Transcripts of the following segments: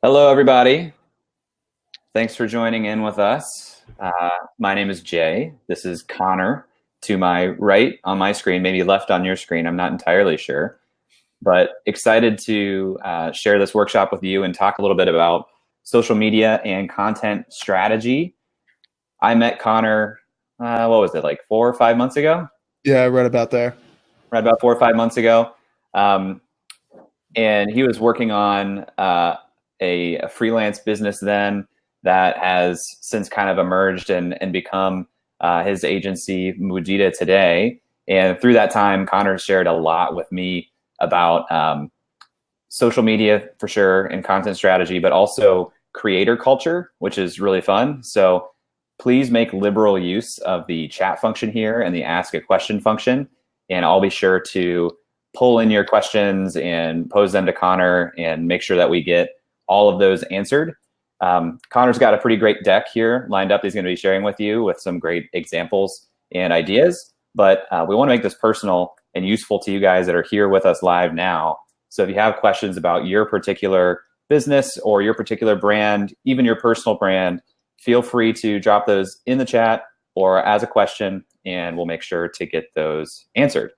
Hello, everybody. Thanks for joining in with us. My name is Jay. This is Connor to my right on my screen, maybe left on your screen. I'm not entirely sure, but excited to share this workshop with you and talk a little bit about social media and content strategy. I met Connor, what was it, like 4 or 5 months ago? Yeah, right about there. Right about 4 or 5 months ago. Um, and he was working on a freelance business then that has since kind of emerged and become his agency, Mudita, today. And through that time, Connor shared a lot with me about social media for sure and content strategy, but also creator culture, which is really fun. So please make liberal use of the chat function here and the ask a question function. And I'll be sure to pull in your questions and pose them to Connor and make sure that we get all of those answered. Connor's got a pretty great deck here lined up. He's going to be sharing with you with some great examples and ideas. But we want to make this personal and useful to you guys that are here with us live now. So if you have questions about your particular business or your particular brand, even your personal brand, feel free to drop those in the chat or as a question, and we'll make sure to get those answered.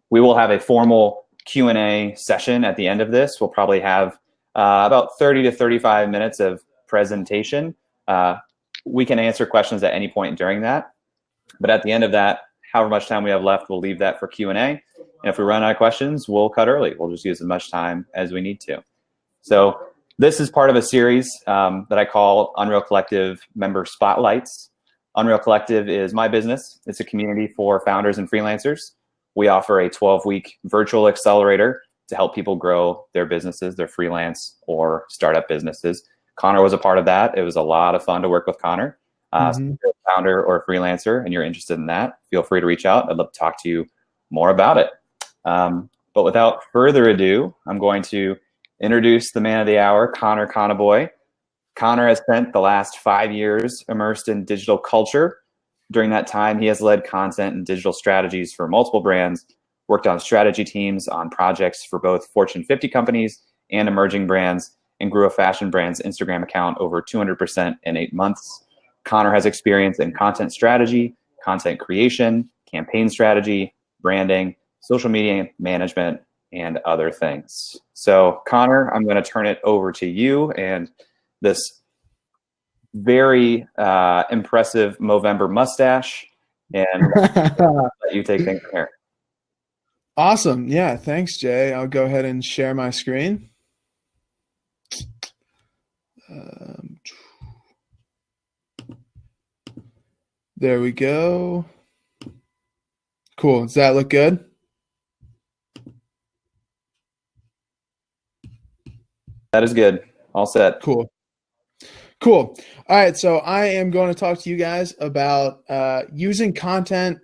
We will have a formal Q&A session at the end of this. We'll probably have about 30 to 35 minutes of presentation. We can answer questions at any point during that. But at the end of that, however much time we have left, we'll leave that for Q&A. And if we run out of questions, we'll cut early. We'll just use as much time as we need to. So this is part of a series that I call Unreal Collective Member Spotlights. Unreal Collective is my business. It's a community for founders and freelancers. We offer a 12-week virtual accelerator to help people grow their businesses, their freelance or startup businesses. Conor was a part of that. It was a lot of fun to work with Conor. So if you're a founder or a freelancer and you're interested in that, feel free to reach out. I'd love to talk to you more about it. But without further ado, I'm going to introduce the man of the hour, Conor Conaboy. Conor has spent the last 5 years immersed in digital culture. During that time, he has led content and digital strategies for multiple brands, worked on strategy teams on projects for both Fortune 50 companies and emerging brands, and grew a fashion brand's Instagram account over 200% in 8 months. Conor has experience in content strategy, content creation, campaign strategy, branding, social media management, and other things. So Conor, I'm going to turn it over to you and this very impressive Movember mustache, and let you take things from here. Awesome. Yeah, thanks, Jay. I'll go ahead and share my screen. There we go. Cool. Does that look good? That is good. All set. Cool. Cool. All right. So I am going to talk to you guys about using content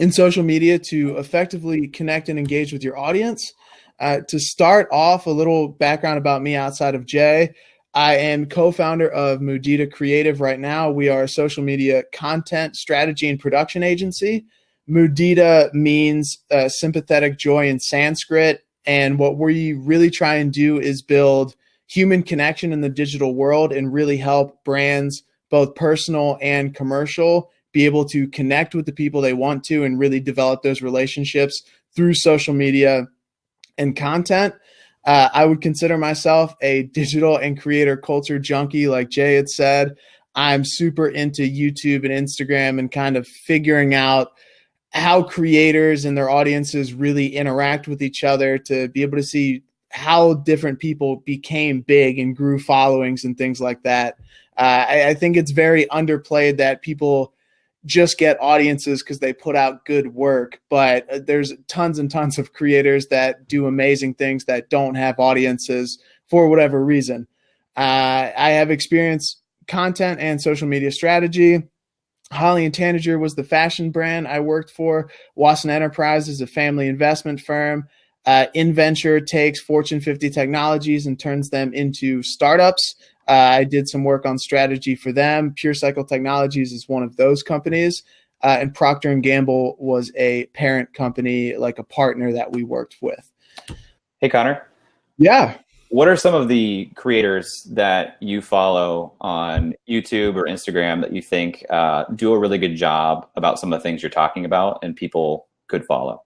in social media to effectively connect and engage with your audience. To start off, a little background about me outside of Jay. I am co-founder of Mudita Creative right now. We are a social media content strategy and production agency. Mudita means sympathetic joy in Sanskrit. And what we really try and do is build human connection in the digital world and really help brands, both personal and commercial, be able to connect with the people they want to and really develop those relationships through social media and content. I would consider myself a digital and creator culture junkie, like Jay had said. I'm super into YouTube and Instagram and kind of figuring out how creators and their audiences really interact with each other to be able to see how different people became big and grew followings and things like that. I think it's very underplayed that people just get audiences because they put out good work, but there's tons and tons of creators that do amazing things that don't have audiences for whatever reason. I have experience content and social media strategy. Holly and Tanager was the fashion brand I worked for. Wasson Enterprise is a family investment firm. InVenture takes Fortune 50 technologies and turns them into startups. I did some work on strategy for them. Pure Cycle Technologies is one of those companies. And Procter & Gamble was a parent company, like a partner that we worked with. Hey, Conor. Yeah. What are some of the creators that you follow on YouTube or Instagram that you think do a really good job about some of the things you're talking about and people could follow?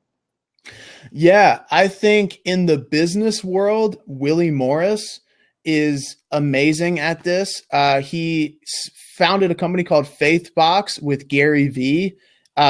Yeah, I think in the business world, Willie Morris is amazing at this. He founded a company called Faithbox with Gary Vee,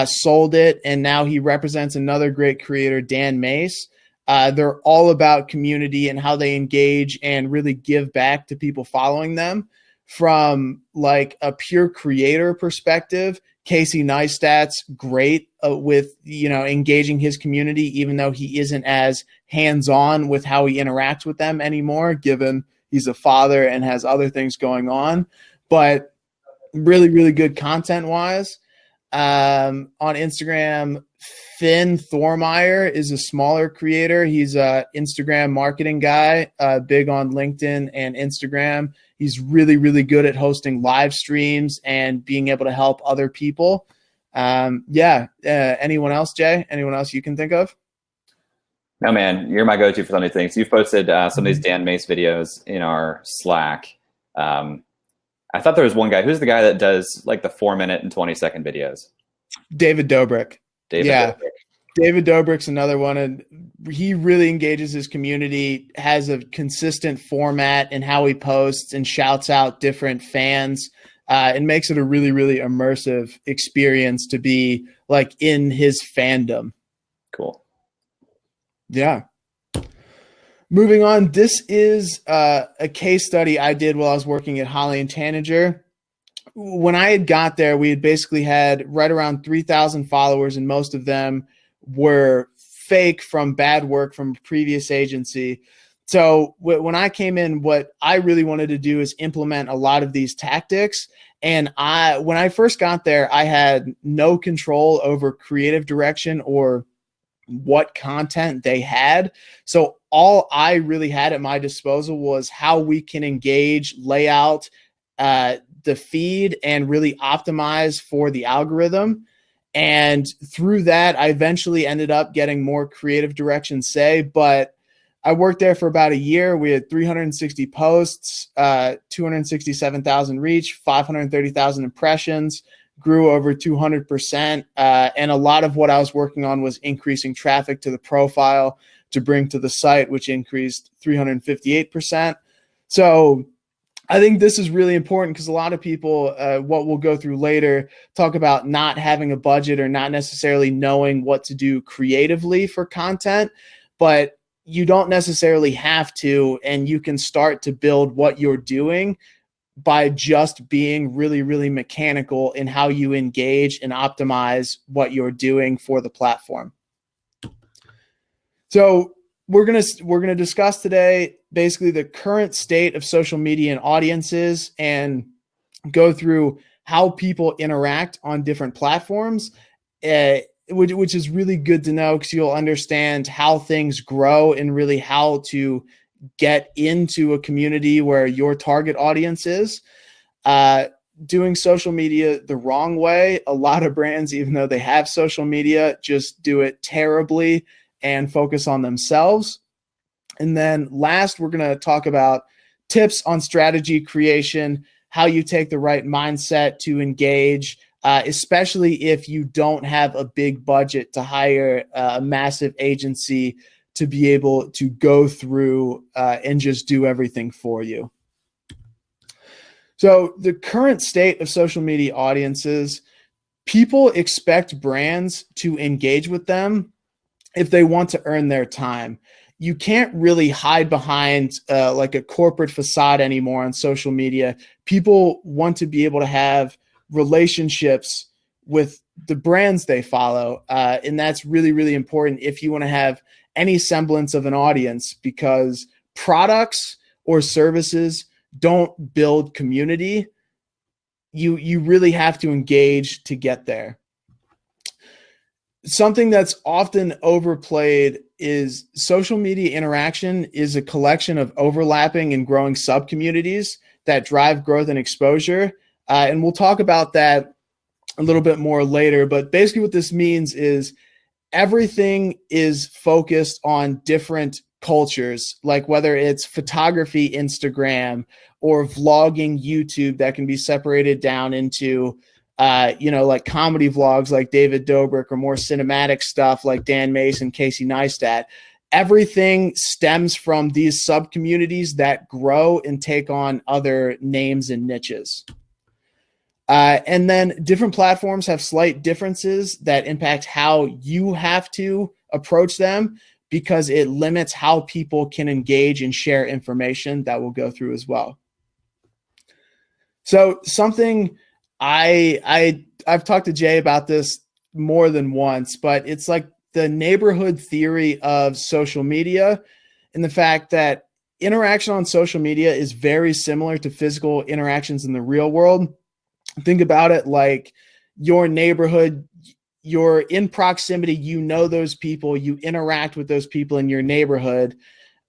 sold it, and now he represents another great creator, Dan Mace. They're all about community and how they engage and really give back to people following them. From like a pure creator perspective, Casey Neistat's great with, engaging his community, even though he isn't as hands-on with how he interacts with them anymore, given he's a father and has other things going on. But really, really good content-wise. On Instagram, Finn Thormeyer is a smaller creator. He's a Instagram marketing guy, big on LinkedIn and Instagram. He's really, really good at hosting live streams and being able to help other people. Anyone else, Jay? Anyone else you can think of? No, man, you're my go-to for some of these things. You've posted some of these Dan Mace videos in our Slack. I thought there was one guy. Who's the guy that does like the 4-minute and 20-second videos? David Dobrik. Dobrik. David Dobrik's another one, and he really engages his community, has a consistent format in how he posts and shouts out different fans, and makes it a really, really immersive experience to be like in his fandom. Cool. Yeah. Moving on, this is a case study I did while I was working at Holly & Tanager. When I had got there, we had basically had right around 3,000 followers, and most of them were fake from bad work from a previous agency. So when I came in, what I really wanted to do is implement a lot of these tactics. And when I first got there, I had no control over creative direction or what content they had. So all I really had at my disposal was how we can engage, layout, the feed, and really optimize for the algorithm. And through that, I eventually ended up getting more creative direction say, but I worked there for about a year. We had 360 posts, 267,000 reach, 530,000 impressions, grew over 200%. And a lot of what I was working on was increasing traffic to the profile to bring to the site, which increased 358%. So I think this is really important because a lot of people, what we'll go through later, talk about not having a budget or not necessarily knowing what to do creatively for content, but you don't necessarily have to, and you can start to build what you're doing by just being really, really mechanical in how you engage and optimize what you're doing for the platform. So we're gonna discuss today basically the current state of social media and audiences, and go through how people interact on different platforms, which is really good to know because you'll understand how things grow and really how to get into a community where your target audience is. Doing social media the wrong way. A lot of brands, even though they have social media, just do it terribly and focus on themselves. And then last, we're going to talk about tips on strategy creation, how you take the right mindset to engage, especially if you don't have a big budget to hire a massive agency to be able to go through and just do everything for you. So the current state of social media audiences, people expect brands to engage with them if they want to earn their time. You can't really hide behind like a corporate facade anymore on social media. People want to be able to have relationships with the brands they follow. And that's really, really important if you want to have any semblance of an audience, because products or services don't build community. You really have to engage to get there. Something that's often overplayed is social media interaction is a collection of overlapping and growing sub-communities that drive growth and exposure. And we'll talk about that a little bit more later. But basically what this means is everything is focused on different cultures, like whether it's photography, Instagram, or vlogging, YouTube, that can be separated down into, like comedy vlogs like David Dobrik, or more cinematic stuff like Dan Mason, Casey Neistat. Everything stems from these sub communities that grow and take on other names and niches. And then different platforms have slight differences that impact how you have to approach them, because it limits how people can engage and share information that we'll go through as well. So something I've talked to Jay about this more than once, but it's like the neighborhood theory of social media, and the fact that interaction on social media is very similar to physical interactions in the real world. Think about it like your neighborhood. You're in proximity, those people, you interact with those people in your neighborhood.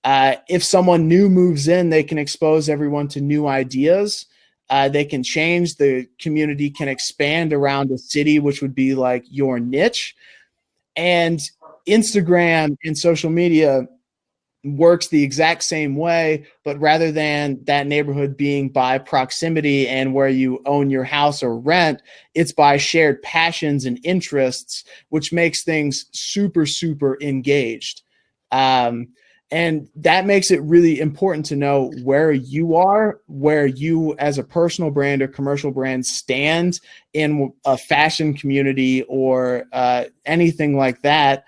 If someone new moves in, they can expose everyone to new ideas. They can change, the community can expand around a city, which would be like your niche. And Instagram and social media works the exact same way, but rather than that neighborhood being by proximity and where you own your house or rent, it's by shared passions and interests, which makes things super, super engaged. And that makes it really important to know where you as a personal brand or commercial brand stand in a fashion community or anything like that,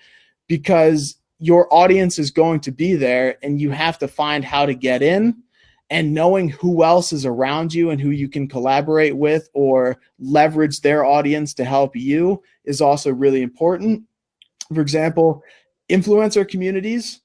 because your audience is going to be there and you have to find how to get in, and knowing who else is around you and who you can collaborate with or leverage their audience to help you is also really important. For example, influencer communities,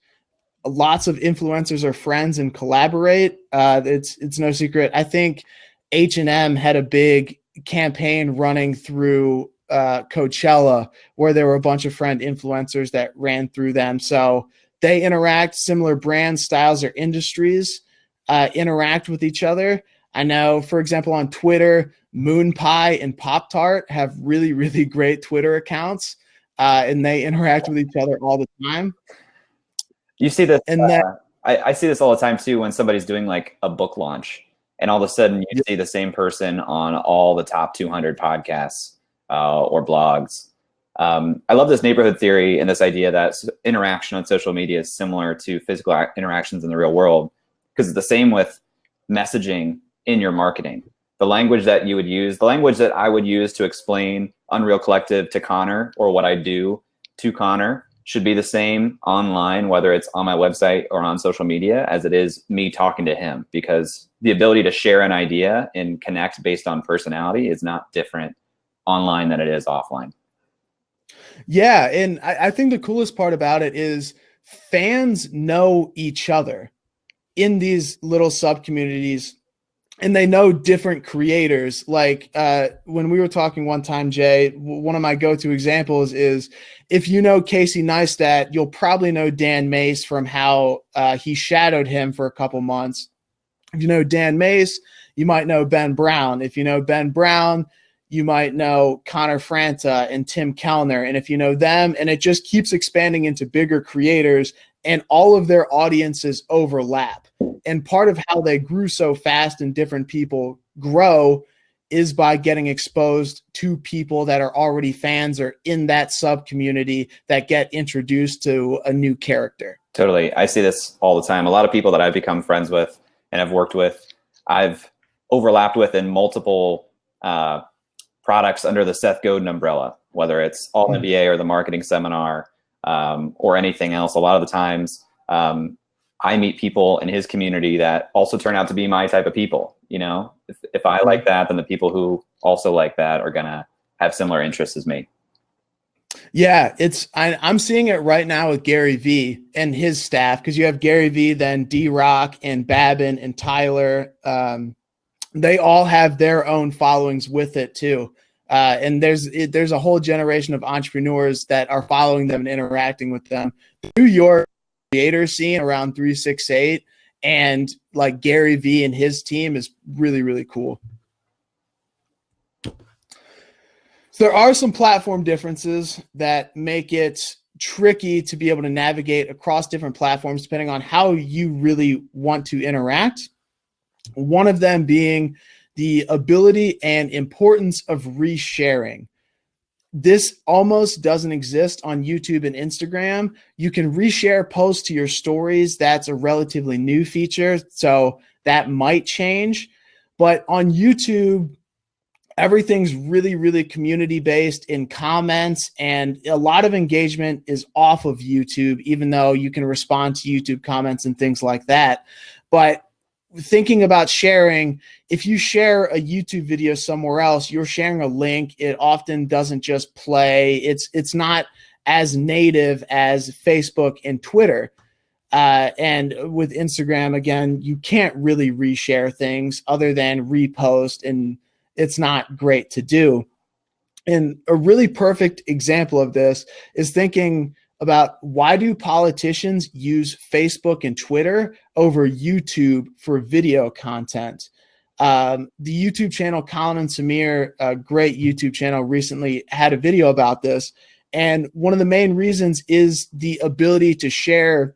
lots of influencers are friends and collaborate. It's no secret. I think H&M had a big campaign running through Coachella, where there were a bunch of friend influencers that ran through them. So they interact, similar brand styles or industries interact with each other. I know, for example, on Twitter, Moon Pie and Pop Tart have really, really great Twitter accounts, and they interact with each other all the time. You see this, and then I see this all the time too, when somebody's doing like a book launch, and all of a sudden you see the same person on all the top 200 podcasts or blogs. I love this neighborhood theory and this idea that interaction on social media is similar to physical interactions in the real world, because it's the same with messaging in your marketing. The language that you would use, the language that I would use to explain Unreal Collective to Conor, or what I do to Conor, should be the same online, whether it's on my website or on social media, as it is me talking to him, because the ability to share an idea and connect based on personality is not different online than it is offline. Yeah, and I think the coolest part about it is fans know each other in these little sub communities, and they know different creators. Like when we were talking one time, Jay, one of my go-to examples is, if you know Casey Neistat, you'll probably know Dan Mace from how he shadowed him for a couple months. If you know Dan Mace, you might know Ben Brown. If you know Ben Brown, you might know Conor Franta and Tim Kellner. And if you know them, and it just keeps expanding into bigger creators, and all of their audiences overlap. And part of how they grew so fast and different people grow is by getting exposed to people that are already fans or in that sub community that get introduced to a new character. Totally. I see this all the time. A lot of people that I've become friends with and have worked with, I've overlapped with in multiple products under the Seth Godin umbrella, whether it's All NBA or the marketing seminar or anything else. A lot of the times I meet people in his community that also turn out to be my type of people. You know, if I like that, then the people who also like that are going to have similar interests as me. Yeah, I'm seeing it right now with Gary Vee and his staff, because you have Gary Vee, then D-Rock and Babin and Tyler. They all have their own followings with it too. And there's a whole generation of entrepreneurs that are following them and interacting with them. New York creator scene around 368 and like Gary Vee and his team is really, really cool. So there are some platform differences that make it tricky to be able to navigate across different platforms depending on how you really want to interact. One of them being the ability and importance of resharing. This almost doesn't exist on YouTube and Instagram. You can reshare posts to your stories. That's a relatively new feature, so that might change. But on YouTube, everything's really, really community-based in comments, and a lot of engagement is off of YouTube, even though you can respond to YouTube comments and things like that. But thinking about sharing, if you share a YouTube video somewhere else, you're sharing a link. It often doesn't just play. It's not as native as Facebook and Twitter. And with Instagram, again, you can't really reshare things other than repost, and it's not great to do. And a really perfect example of this is thinking about, why do politicians use Facebook and Twitter over YouTube for video content? The YouTube channel Colin and Samir, a great YouTube channel, recently had a video about this. And one of the main reasons is the ability to share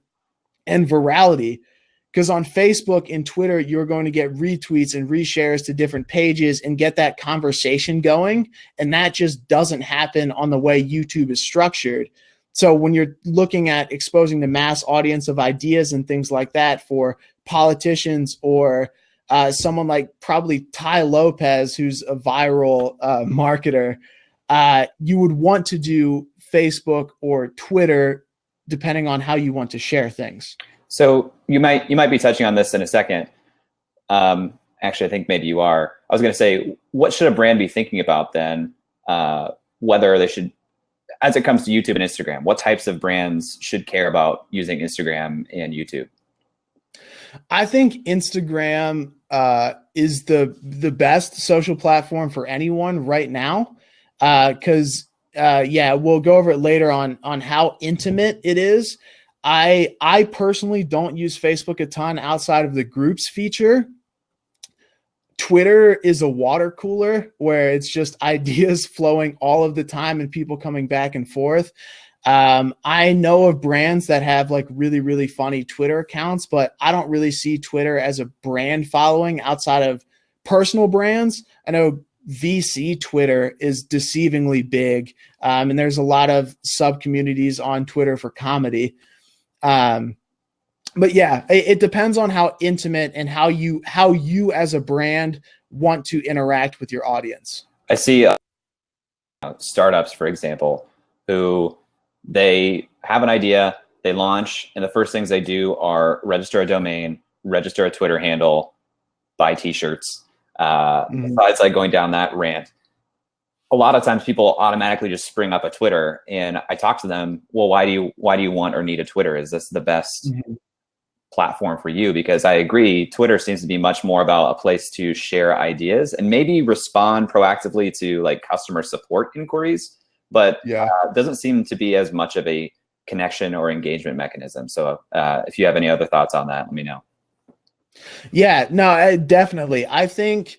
and virality. Because on Facebook and Twitter, you're going to get retweets and reshares to different pages and get that conversation going. And that just doesn't happen on the way YouTube is structured. So when you're looking at exposing the mass audience of ideas and things like that for politicians, or someone like probably Ty Lopez, who's a viral marketer, you would want to do Facebook or Twitter, depending on how you want to share things. So you might be touching on this in a second. Actually, I think maybe you are. I was going to say, what should a brand be thinking about then? Whether they should, as it comes to YouTube and Instagram, what types of brands should care about using Instagram and YouTube? I think Instagram is the best social platform for anyone right now, because we'll go over it later on how intimate it is. I personally don't use Facebook a ton outside of the groups feature. Twitter is a water cooler where it's just ideas flowing all of the time and people coming back and forth. I know of brands that have like really, really funny Twitter accounts, but I don't really see Twitter as a brand following outside of personal brands. I know VC Twitter is deceivingly big, and there's a lot of sub communities on Twitter for comedy. But yeah, it depends on how intimate and how you as a brand want to interact with your audience. I see startups, for example, who they have an idea, they launch, and the first things they do are register a domain, register a Twitter handle, buy t-shirts. Besides like going down that rant, a lot of times people automatically just spring up a Twitter, and I talk to them, well, why do you want or need a Twitter? Is this the best platform for you? Because I agree, Twitter seems to be much more about a place to share ideas and maybe respond proactively to like customer support inquiries, but doesn't seem to be as much of a connection or engagement mechanism. So if you have any other thoughts on that, let me know. Yeah, no, definitely. I think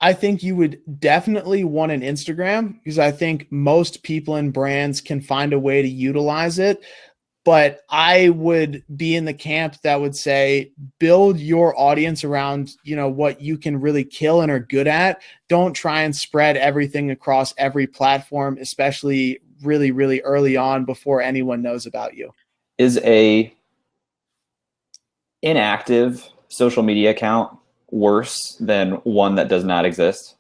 you would definitely want an Instagram, because I think most people and brands can find a way to utilize it. But I would be in the camp that would say, build your audience around, what you can really kill and are good at. Don't try and spread everything across every platform, especially really, really early on before anyone knows about you. Is a inactive social media account worse than one that does not exist?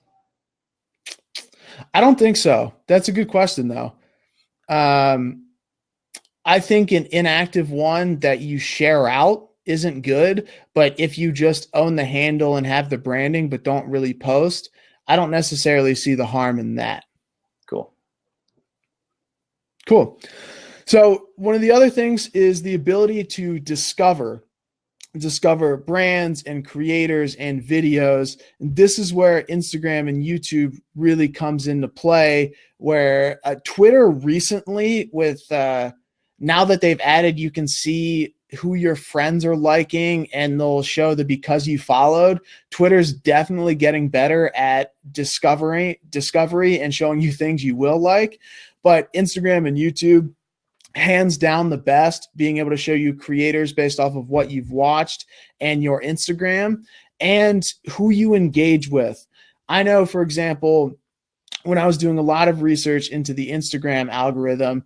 I don't think so. That's a good question, though. I think an inactive one that you share out isn't good, but if you just own the handle and have the branding but don't really post, I don't necessarily see the harm in that. Cool. So one of the other things is the ability to discover brands and creators and videos. And this is where Instagram and YouTube really comes into play, where Twitter recently with now that they've added, you can see who your friends are liking and they'll show the because you followed. Twitter's definitely getting better at discovery and showing you things you will like. But Instagram and YouTube, hands down the best, being able to show you creators based off of what you've watched and your Instagram and who you engage with. I know, for example, when I was doing a lot of research into the Instagram algorithm,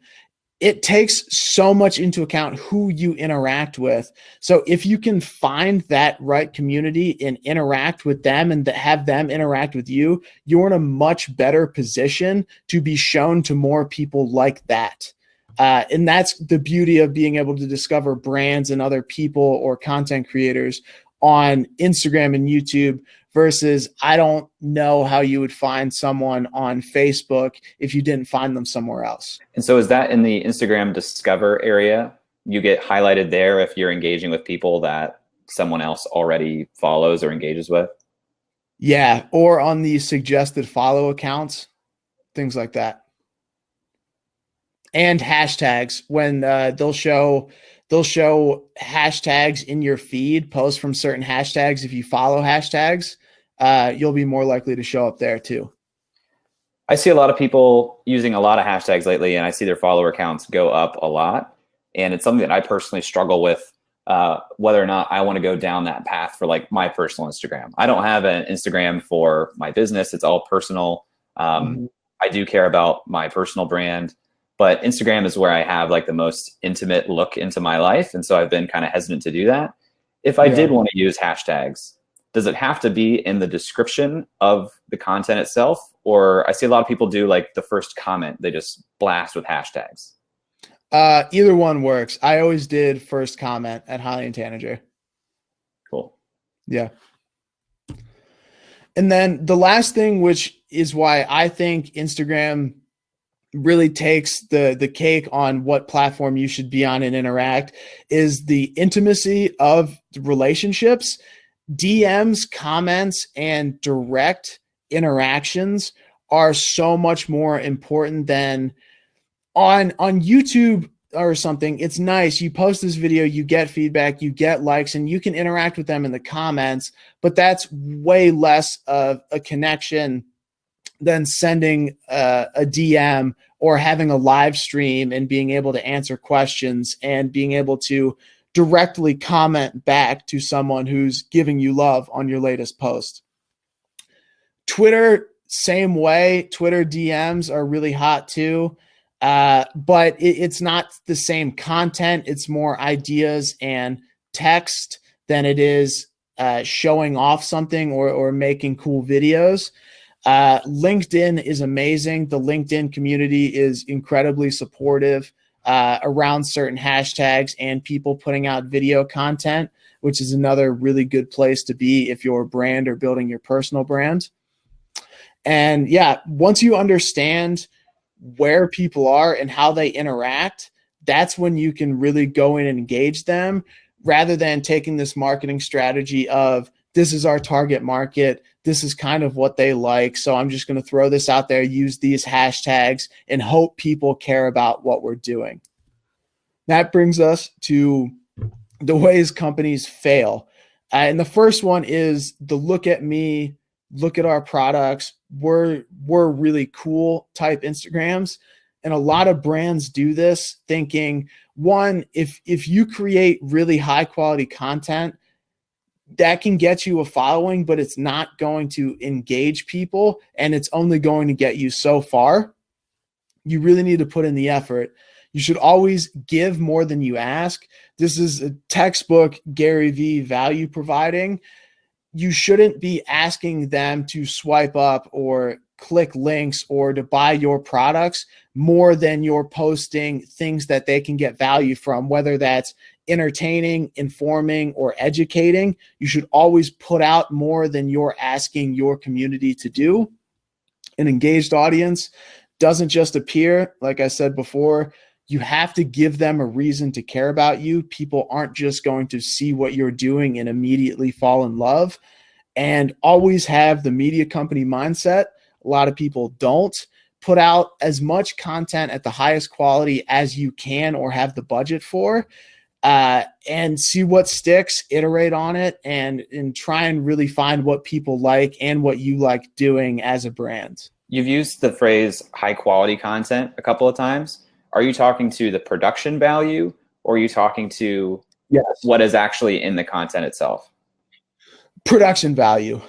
it takes so much into account who you interact with. So if you can find that right community and interact with them and have them interact with you, you're in a much better position to be shown to more people like that. And that's the beauty of being able to discover brands and other people or content creators on Instagram and YouTube versus I don't know how you would find someone on Facebook if you didn't find them somewhere else. And so is that in the Instagram Discover area? You get highlighted there if you're engaging with people that someone else already follows or engages with? Yeah, or on the suggested follow accounts, things like that. And hashtags when they'll show hashtags in your feed, posts from certain hashtags. If you follow hashtags, you'll be more likely to show up there too. I see a lot of people using a lot of hashtags lately, and I see their follower counts go up a lot. And it's something that I personally struggle with, whether or not I want to go down that path for like my personal Instagram. I don't have an Instagram for my business. It's all personal. I do care about my personal brand. But Instagram is where I have like the most intimate look into my life. And so I've been kind of hesitant to do that. If I did want to use hashtags, does it have to be in the description of the content itself? Or I see a lot of people do like the first comment, they just blast with hashtags. Either one works. I always did first comment at Holly and Tanager. Cool. Yeah. And then the last thing, which is why I think Instagram really takes the cake on what platform you should be on and interact, is the intimacy of the relationships. DMs, comments, and direct interactions are so much more important than on YouTube or something. It's nice. You post this video, you get feedback, you get likes, and you can interact with them in the comments, but that's way less of a connection than sending a DM or having a live stream and being able to answer questions and being able to directly comment back to someone who's giving you love on your latest post. Twitter, same way. Twitter DMs are really hot too, but it's not the same content. It's more ideas and text than it is showing off something or making cool videos. LinkedIn is amazing. The LinkedIn community is incredibly supportive around certain hashtags and people putting out video content, which is another really good place to be if you're a brand or building your personal brand. And yeah, once you understand where people are and how they interact, that's when you can really go in and engage them, rather than taking this marketing strategy of, this is our target market, this is kind of what they like, so I'm just going to throw this out there, use these hashtags, and hope people care about what we're doing. That brings us to the ways companies fail. And the first one is the look at me, look at our products, we're really cool type Instagrams. And a lot of brands do this thinking, one, if you create really high quality content, that can get you a following, but it's not going to engage people and it's only going to get you so far. You really need to put in the effort. You should always give more than you ask. This is a textbook Gary Vee value providing. You shouldn't be asking them to swipe up or click links or to buy your products more than you're posting things that they can get value from, whether that's entertaining, informing, or educating. You should always put out more than you're asking your community to do. An engaged audience doesn't just appear. Like I said before, you have to give them a reason to care about you. People aren't just going to see what you're doing and immediately fall in love. And always have the media company mindset. A lot of people don't. Put out as much content at the highest quality as you can or have the budget for, and see what sticks, iterate on it, and try and really find what people like and what you like doing as a brand. You've used the phrase high quality content a couple of times. are you talking to the production value, or are you talking to Yes. what is actually in the content itself? Production value.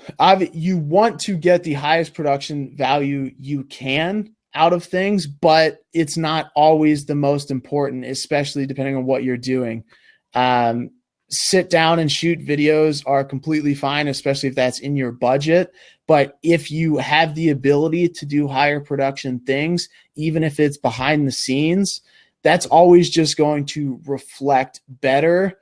You want to get the highest production value you can out of things, but it's not always the most important, especially depending on what you're doing. Sit down and shoot videos are completely fine, especially if that's in your budget. But if you have the ability to do higher production things, even if it's behind the scenes, that's always just going to reflect better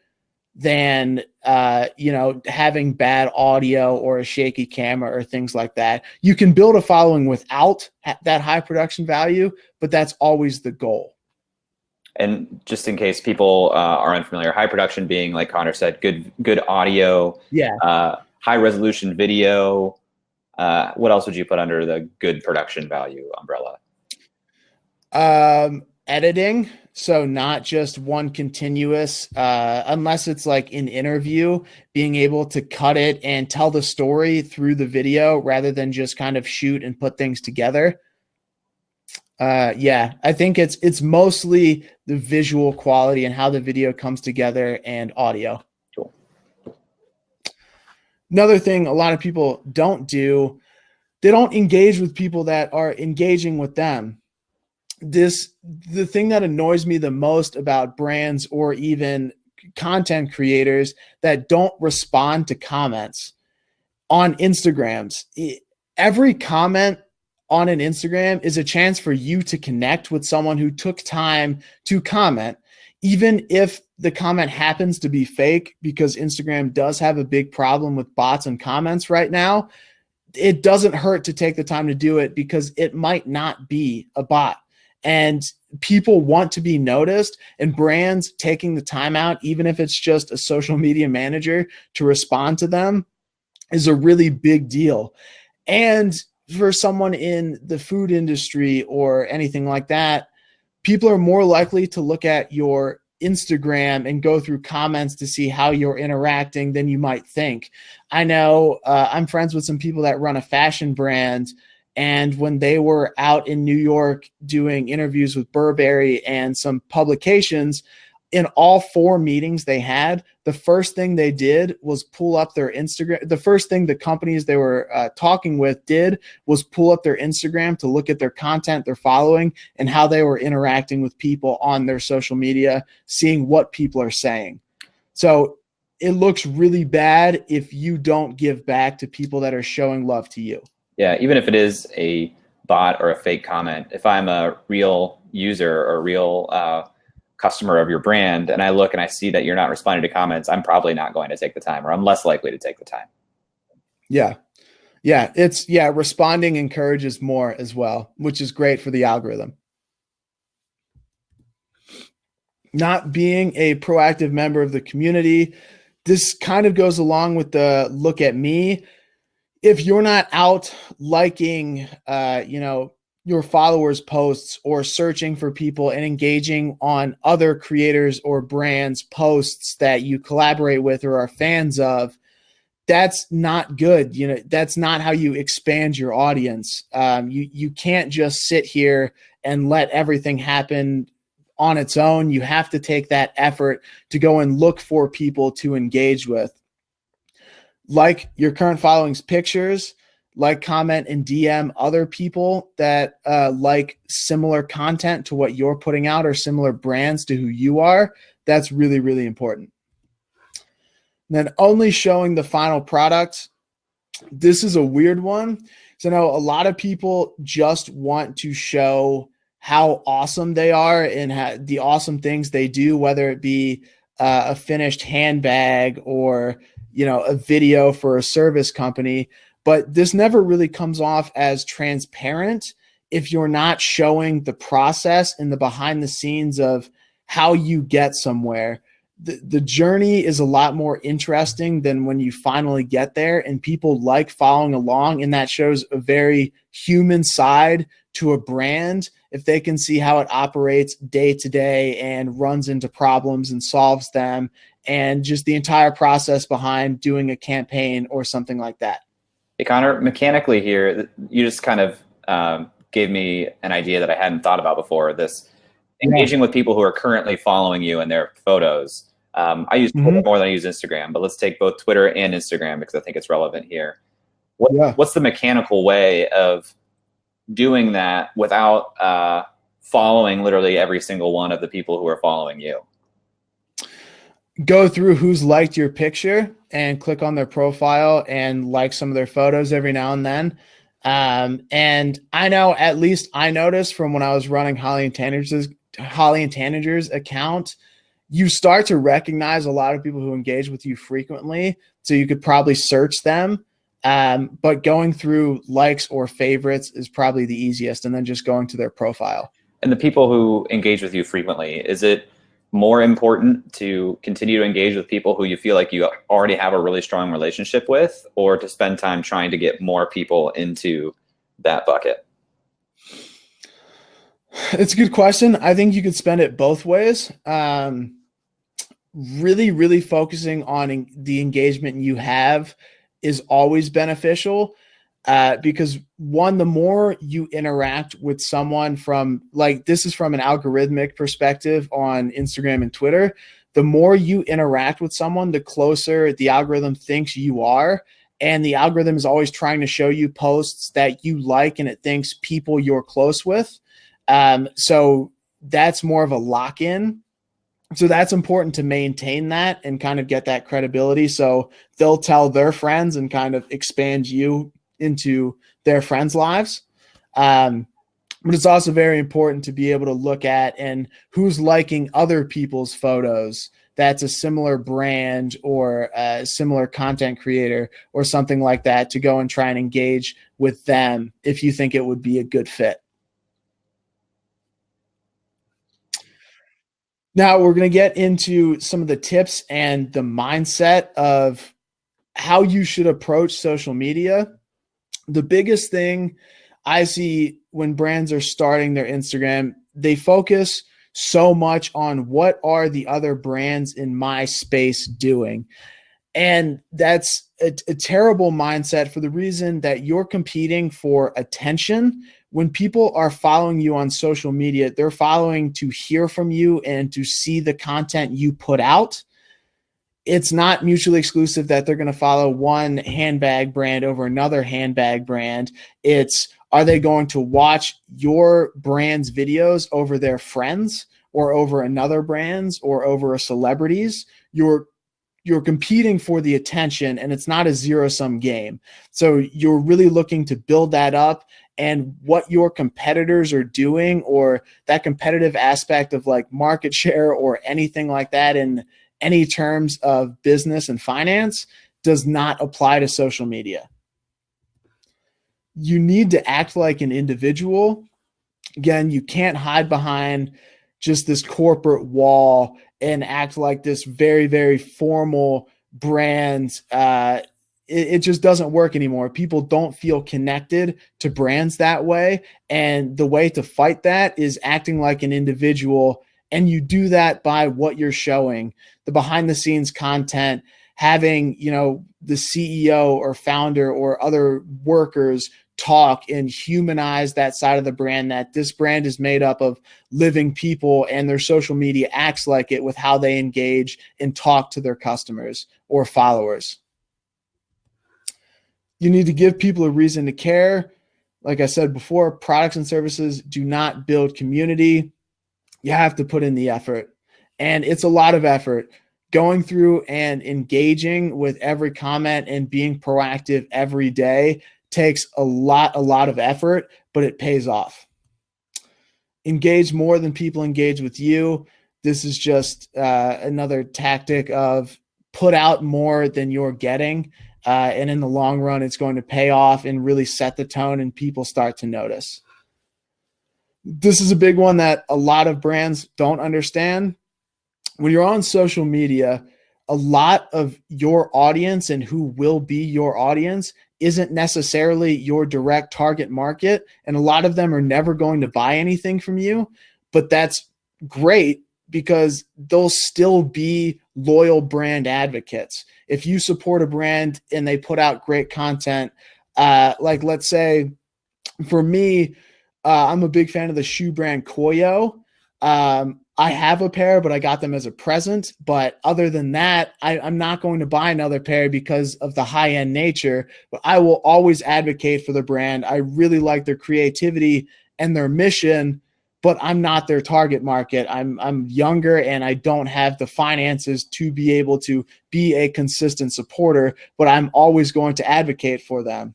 than having bad audio or a shaky camera or things like that. You can build a following without that high production value, but that's always the goal. And just in case people are unfamiliar, high production being, like Conor said, good audio, high resolution video. What else would you put under the good production value umbrella? Editing. So not just one continuous, unless it's like an interview, being able to cut it and tell the story through the video rather than just kind of shoot and put things together. I think it's mostly the visual quality and how the video comes together and audio. Cool. Another thing a lot of people don't do, they don't engage with people that are engaging with them. The thing that annoys me the most about brands or even content creators that don't respond to comments on Instagrams. Every comment on an Instagram is a chance for you to connect with someone who took time to comment, even if the comment happens to be fake, because Instagram does have a big problem with bots and comments right now. It doesn't hurt to take the time to do it, because it might not be a bot. And people want to be noticed, and brands taking the time out, even if it's just a social media manager, to respond to them is a really big deal. And for someone in the food industry or anything like that, people are more likely to look at your Instagram and go through comments to see how you're interacting than you might think. I know I'm friends with some people that run a fashion brand, and when they were out in New York doing interviews with Burberry and some publications, in all 4 meetings they had, the first thing they did was pull up their Instagram. The first thing the companies they were talking with did was pull up their Instagram to look at their content, their following, and how they were interacting with people on their social media, seeing what people are saying. So it looks really bad if you don't give back to people that are showing love to you. Yeah, even if it is a bot or a fake comment, if I'm a real user or a real customer of your brand, and I look and I see that you're not responding to comments, I'm probably not going to take the time, or I'm less likely to take the time. Yeah. Responding encourages more as well, which is great for the algorithm. Not being a proactive member of the community. This kind of goes along with the look at me. If you're not out liking, your followers' posts, or searching for people and engaging on other creators or brands' posts that you collaborate with or are fans of, that's not good. That's not how you expand your audience. You can't just sit here and let everything happen on its own. You have to take that effort to go and look for people to engage with. Like your current following's pictures, like, comment, and DM other people that like similar content to what you're putting out, or similar brands to who you are. That's really, really important. And then only showing the final product. This is a weird one. So I know a lot of people just want to show how awesome they are and the awesome things they do, whether it be a finished handbag or a video for a service company. But this never really comes off as transparent if you're not showing the process and the behind the scenes of how you get somewhere. The journey is a lot more interesting than when you finally get there, and people like following along, and that shows a very human side to a brand if they can see how it operates day to day and runs into problems and solves them, and just the entire process behind doing a campaign or something like that. Hey, Conor, mechanically here, you just kind of gave me an idea that I hadn't thought about before. This engaging with people who are currently following you in their photos. I use Twitter more than I use Instagram, but let's take both Twitter and Instagram because I think it's relevant here. What's the mechanical way of doing that without following literally every single one of the people who are following you? Go through who's liked your picture and click on their profile and like some of their photos every now and then. And I know, at least I noticed from when I was running Holly and Tanager's account, you start to recognize a lot of people who engage with you frequently. So you could probably search them. But going through likes or favorites is probably the easiest, and then just going to their profile. And the people who engage with you frequently, is it more important to continue to engage with people who you feel like you already have a really strong relationship with, or to spend time trying to get more people into that bucket? It's a good question. I think you could spend it both ways. Really focusing on the engagement you have is always beneficial. Because one, the more you interact with someone this is from an algorithmic perspective on Instagram and Twitter, the more you interact with someone, the closer the algorithm thinks you are. And the algorithm is always trying to show you posts that you like, and it thinks people you're close with. So that's more of a lock-in. So that's important to maintain that and kind of get that credibility. So they'll tell their friends and kind of expand you into their friends' lives. But it's also very important to be able to look at and who's liking other people's photos. That's a similar brand or a similar content creator or something like that, to go and try and engage with them if you think it would be a good fit. Now we're going to get into some of the tips and the mindset of how you should approach social media. The biggest thing I see when brands are starting their Instagram, they focus so much on what are the other brands in my space doing. And that's a terrible mindset, for the reason that you're competing for attention. When people are following you on social media, they're following to hear from you and to see the content you put out. It's not mutually exclusive that they're going to follow one handbag brand over another handbag brand. It's, are they going to watch your brand's videos over their friends or over another brand's or over a celebrity's? You're competing for the attention, and it's not a zero-sum game. So you're really looking to build that up, and what your competitors are doing, or that competitive aspect of like market share or anything like that in any terms of business and finance, does not apply to social media. You need to act like an individual. Again, you can't hide behind just this corporate wall and act like this very, very formal brand. It just doesn't work anymore. People don't feel connected to brands that way. And the way to fight that is acting like an individual. And you do that by what you're showing, the behind the scenes content, having, the CEO or founder or other workers talk and humanize that side of the brand, that this brand is made up of living people, and their social media acts like it with how they engage and talk to their customers or followers. You need to give people a reason to care. Like I said before, products and services do not build community. You have to put in the effort, and it's a lot of effort. Going through and engaging with every comment and being proactive every day takes a lot of effort, but it pays off. Engage more than people engage with you. This is just another tactic of put out more than you're getting. And in the long run, it's going to pay off and really set the tone, and people start to notice. This is a big one that a lot of brands don't understand. When you're on social media, a lot of your audience and who will be your audience isn't necessarily your direct target market. And a lot of them are never going to buy anything from you, but that's great because they'll still be loyal brand advocates. If you support a brand and they put out great content, like let's say for me, I'm a big fan of the shoe brand Koyo. I have a pair, but I got them as a present. But other than that, I'm not going to buy another pair because of the high-end nature. But I will always advocate for the brand. I really like their creativity and their mission, but I'm not their target market. I'm younger and I don't have the finances to be able to be a consistent supporter, but I'm always going to advocate for them.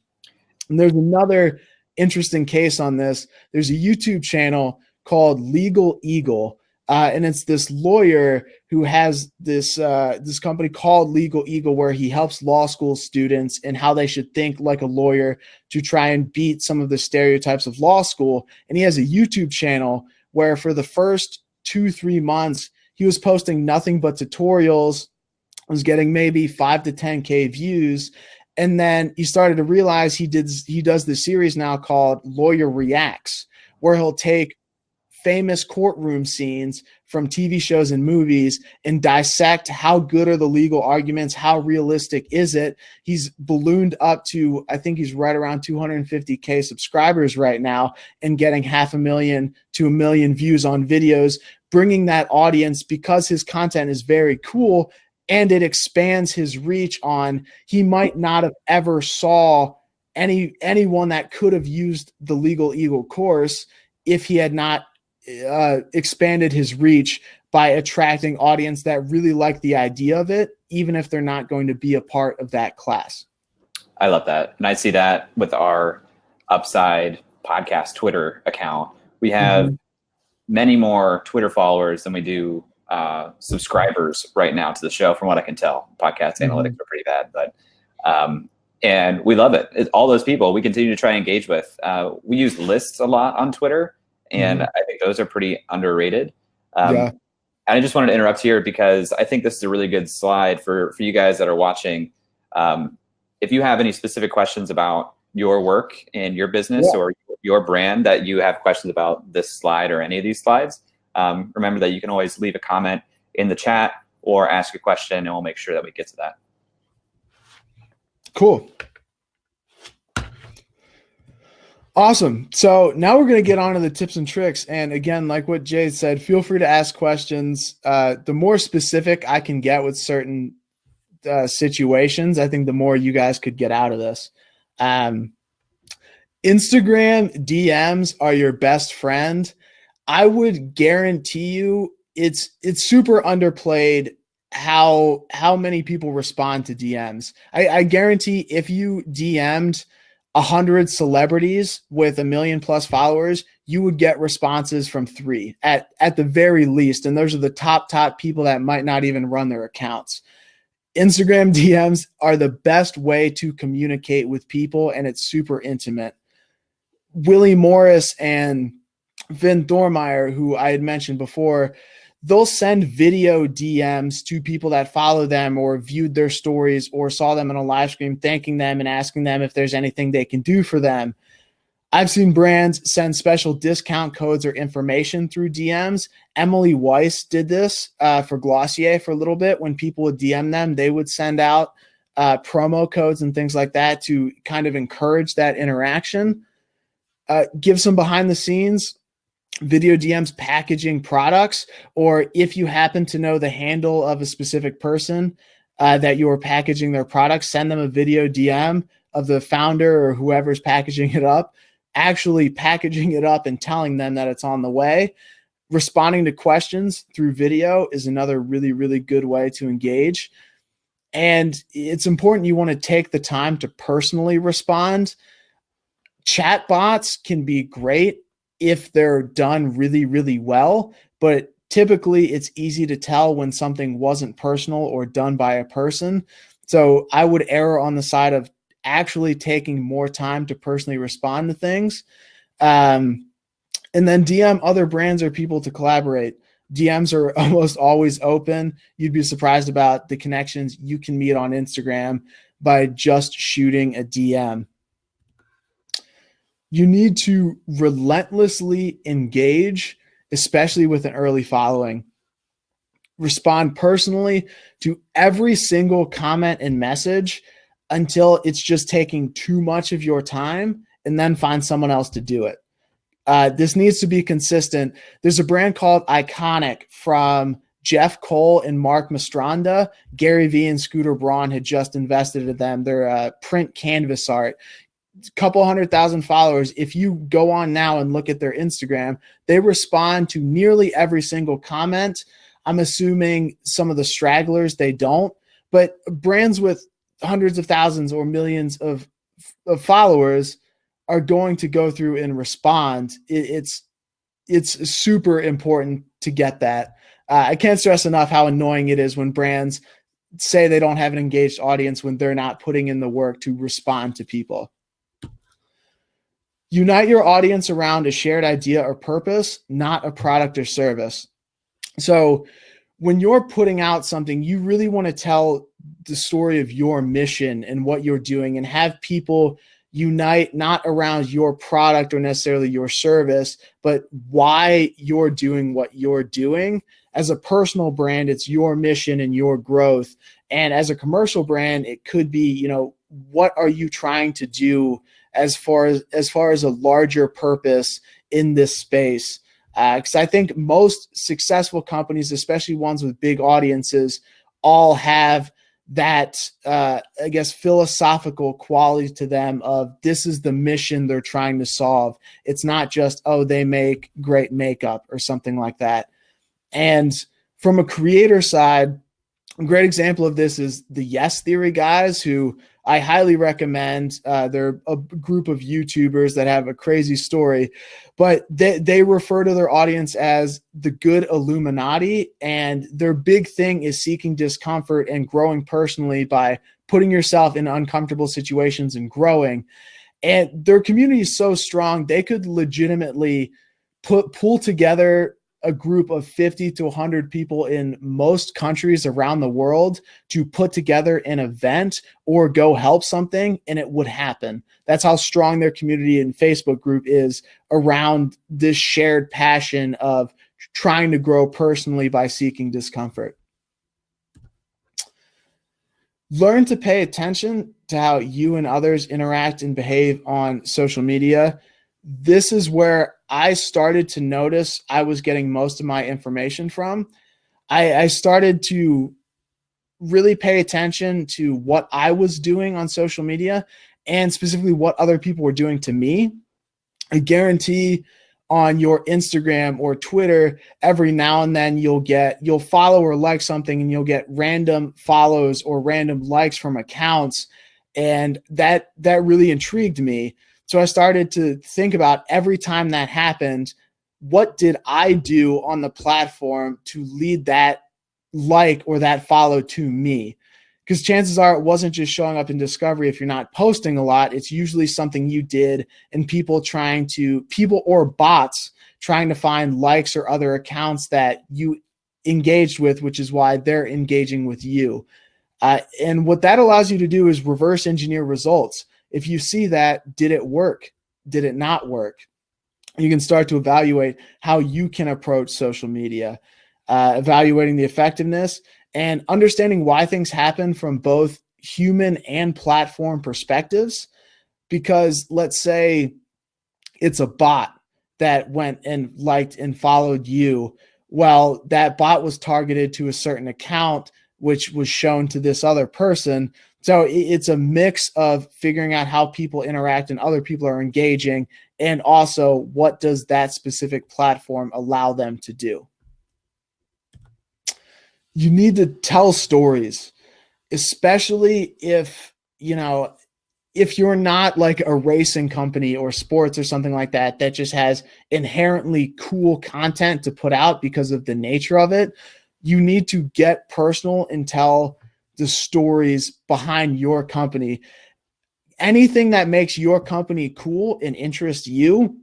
And there's another interesting case on this. There's a YouTube channel called Legal Eagle. And it's this lawyer who has this company called Legal Eagle, where he helps law school students and how they should think like a lawyer to try and beat some of the stereotypes of law school. And he has a YouTube channel where for the first 2-3 months, he was posting nothing but tutorials, was getting maybe 5 to 10K views. And then he started to realize he does this series now called Lawyer Reacts, where he'll take famous courtroom scenes from TV shows and movies and dissect how good are the legal arguments, how realistic is it. He's ballooned up to, I think he's right around 250K subscribers right now and getting 500,000 to 1 million views on videos, bringing that audience because his content is very cool and it expands his reach on, he might not have ever saw anyone that could have used the Legal Eagle course if he had not expanded his reach by attracting audience that really like the idea of it, even if they're not going to be a part of that class. I love that. And I see that with our Upside podcast Twitter account. We have many more Twitter followers than we do subscribers right now to the show, from what I can tell. Podcast analytics are pretty bad, but and we love it. All those people we continue to try and engage with. We use lists a lot on Twitter, and I think those are pretty underrated. And I just wanted to interrupt here because I think this is a really good slide for you guys that are watching. If you have any specific questions about your work and your business or your brand that you have questions about this slide or any of these slides, remember that you can always leave a comment in the chat or ask a question, and we'll make sure that we get to that. Cool. Awesome. So now we're going to get on to the tips and tricks. And again, like what Jay said, feel free to ask questions. The more specific I can get with certain situations, I think the more you guys could get out of this. Instagram DMs are your best friend. I would guarantee you it's super underplayed how many people respond to DMs. I guarantee if you DM'd 100 celebrities with 1 million plus followers, you would get responses from 3 at the very least. And those are the top people that might not even run their accounts. Instagram DMs are the best way to communicate with people, and it's super intimate. Willie Morris and Vin Thormeyer, who I had mentioned before, they'll send video DMs to people that follow them or viewed their stories or saw them on a live stream, thanking them and asking them if there's anything they can do for them. I've seen brands send special discount codes or information through DMs. Emily Weiss did this for Glossier for a little bit. When people would DM them, they would send out promo codes and things like that to kind of encourage that interaction. Give some behind the scenes video DMs packaging products, or if you happen to know the handle of a specific person that you are packaging their products, send them a video DM of the founder or whoever's packaging it up, actually packaging it up and telling them that it's on the way. Responding to questions through video is another really, really good way to engage. And it's important you want to take the time to personally respond. Chat bots can be great if they're done really, really well, but typically it's easy to tell when something wasn't personal or done by a person. So I would err on the side of actually taking more time to personally respond to things. And then DM other brands or people to collaborate. DMs are almost always open. You'd be surprised about the connections you can meet on Instagram by just shooting a DM. You need to relentlessly engage, especially with an early following. Respond personally to every single comment and message until it's just taking too much of your time, and then find someone else to do it. This needs to be consistent. There's a brand called Iconic from Jeff Cole and Mark Mastranda. Gary Vee and Scooter Braun had just invested in them. They're print canvas art. Couple 100,000 followers. If you go on now and look at their Instagram, they respond to nearly every single comment. I'm assuming some of the stragglers, they don't, but brands with hundreds of thousands or millions of followers are going to go through and respond. It's super important to get that. I can't stress enough how annoying it is when brands say they don't have an engaged audience when they're not putting in the work to respond to people. Unite your audience around a shared idea or purpose, not a product or service. So when you're putting out something, you really want to tell the story of your mission and what you're doing and have people unite not around your product or necessarily your service, but why you're doing what you're doing. As a personal brand, it's your mission and your growth. And as a commercial brand, it could be, you know, what are you trying to do as far as a larger purpose in this space? Because I think most successful companies, especially ones with big audiences, all have that, I guess, philosophical quality to them of this is the mission they're trying to solve. It's not just, oh, they make great makeup or something like that. And from a creator side, a great example of this is the Yes Theory guys, who I highly recommend. They're a group of YouTubers that have a crazy story, but they refer to their audience as the good Illuminati. And their big thing is seeking discomfort and growing personally by putting yourself in uncomfortable situations and growing. And their community is so strong, they could legitimately pull together a group of 50 to 100 people in most countries around the world to put together an event or go help something, and it would happen. That's how strong their community and Facebook group is around this shared passion of trying to grow personally by seeking discomfort. Learn to pay attention to how you and others interact and behave on social media. This is where I started to notice I was getting most of my information from. I started to really pay attention to what I was doing on social media and specifically what other people were doing to me. I guarantee on your Instagram or Twitter, every now and then you'll follow or like something and you'll get random follows or random likes from accounts. And that really intrigued me. So I started to think about every time that happened, what did I do on the platform to lead that like or that follow to me? Because chances are it wasn't just showing up in discovery. If you're not posting a lot, it's usually something you did and people or bots trying to find likes or other accounts that you engaged with, which is why they're engaging with you. And what that allows you to do is reverse engineer results. If you see that, did it work? Did it not work? You can start to evaluate how you can approach social media, evaluating the effectiveness and understanding why things happen from both human and platform perspectives. Because let's say it's a bot that went and liked and followed you. Well, that bot was targeted to a certain account, which was shown to this other person. So it's a mix of figuring out how people interact and other people are engaging, and also what does that specific platform allow them to do. You need to tell stories, especially if you're not like a racing company or sports or something like that just has inherently cool content to put out because of the nature of it. You need to get personal and tell the stories behind your company. Anything that makes your company cool and interests you